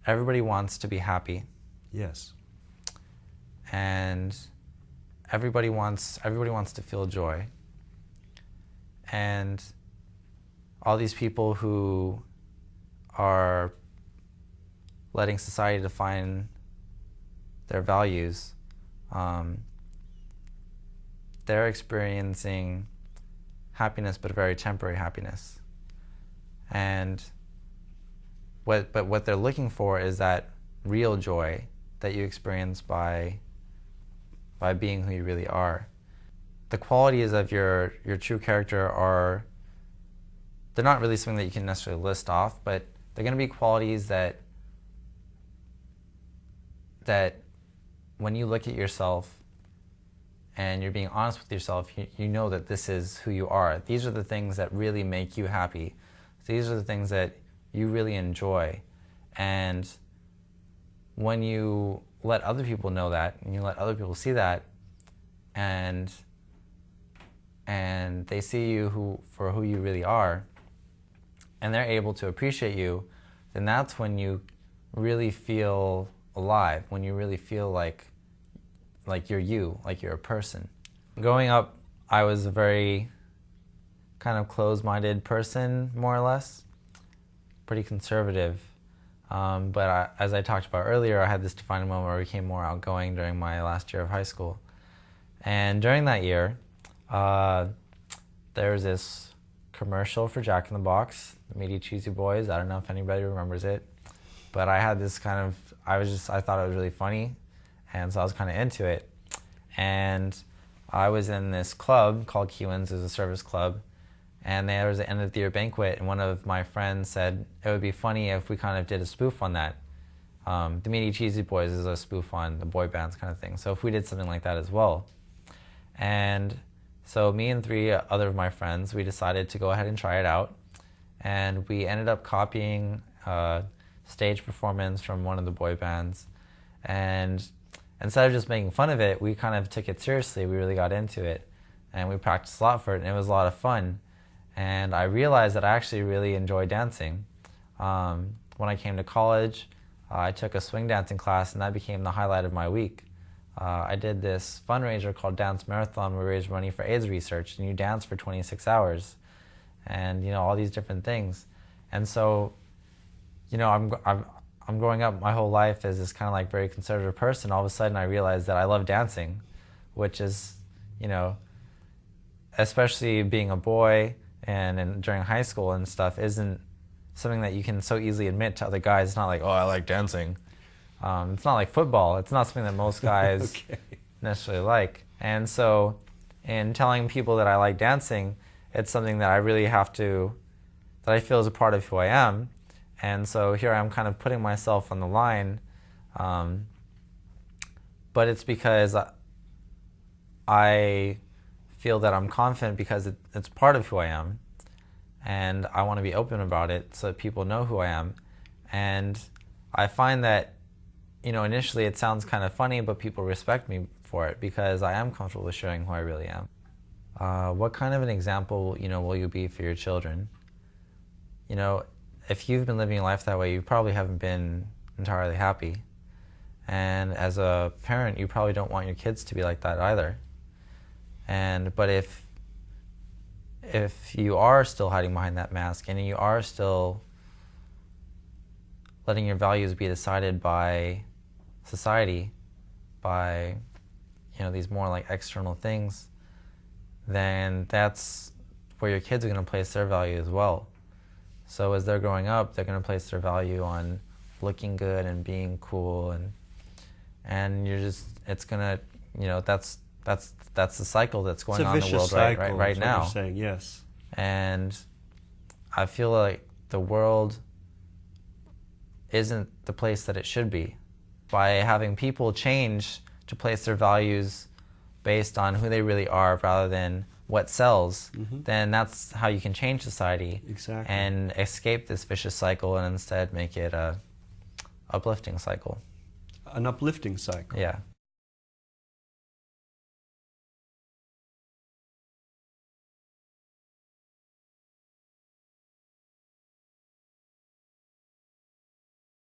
everybody wants to be happy. Yes. And everybody wants to feel joy. And all these people who are letting society define their values, they're experiencing happiness, but a very temporary happiness. And what they're looking for is that real joy that you experience by being who you really are. The qualities of your true character are, they're not really something that you can necessarily list off, but they're going to be qualities that when you look at yourself and you're being honest with yourself, you know that this is who you are. These are the things that really make you happy. These are the things that you really enjoy. And when you let other people know that, and you let other people see that, and they see you for who you really are, and they're able to appreciate you, then that's when you really feel alive, when you really feel like you're you, like you're a person. Growing up, I was a very kind of closed-minded person, more or less, pretty conservative. But as I talked about earlier, I had this defining moment where I became more outgoing during my last year of high school. And during that year, there was this commercial for Jack in the Box, the Meaty Cheesy Boys. I don't know if anybody remembers it, but I had this kind of, I thought it was really funny, and so I was kind of into it. And I was in this club called Kewins, it was a service club, and there was an end of the year banquet, and one of my friends said it would be funny if we kind of did a spoof on that. The Meaty Cheesy Boys is a spoof on the boy bands kind of thing, so if we did something like that as well. And so me and 3 other of my friends, we decided to go ahead and try it out, and we ended up copying a stage performance from one of the boy bands, and instead of just making fun of it, we kind of took it seriously. We really got into it, and we practiced a lot for it, and it was a lot of fun. And I realized that I actually really enjoy dancing. When I came to college, I took a swing dancing class, and that became the highlight of my week. I did this fundraiser called Dance Marathon, where we raised money for AIDS research, and you dance for 26 hours, and all these different things. And so, I'm growing up my whole life as this kind of like very conservative person. All of a sudden, I realized that I love dancing, which is, especially being a boy and during high school and stuff, isn't something that you can so easily admit to other guys. It's not like, oh, I like dancing. It's not like football. It's not something that most guys necessarily like. And so in telling people that I like dancing, it's something that I really have to, that I feel is a part of who I am. And so here I am kind of putting myself on the line. But it's because I feel that I'm confident because it's part of who I am. And I want to be open about it so that people know who I am. And I find that, initially it sounds kind of funny, but people respect me for it because I am comfortable with sharing who I really am. What kind of an example, will you be for your children? If you've been living your life that way, you probably haven't been entirely happy. And as a parent, you probably don't want your kids to be like that either. But if you are still hiding behind that mask and you are still letting your values be decided by society, by these more like external things, then that's where your kids are going to place their value as well. So as they're growing up, they're going to place their value on looking good and being cool, and you're just, it's going to, that's the cycle that's going on in the world right now. That's what you're saying, yes. And I feel like the world isn't the place that it should be. By having people change to place their values based on who they really are rather than what sells, then that's how you can change society. Exactly. And escape this vicious cycle and instead make it a uplifting cycle. An uplifting cycle. Yeah.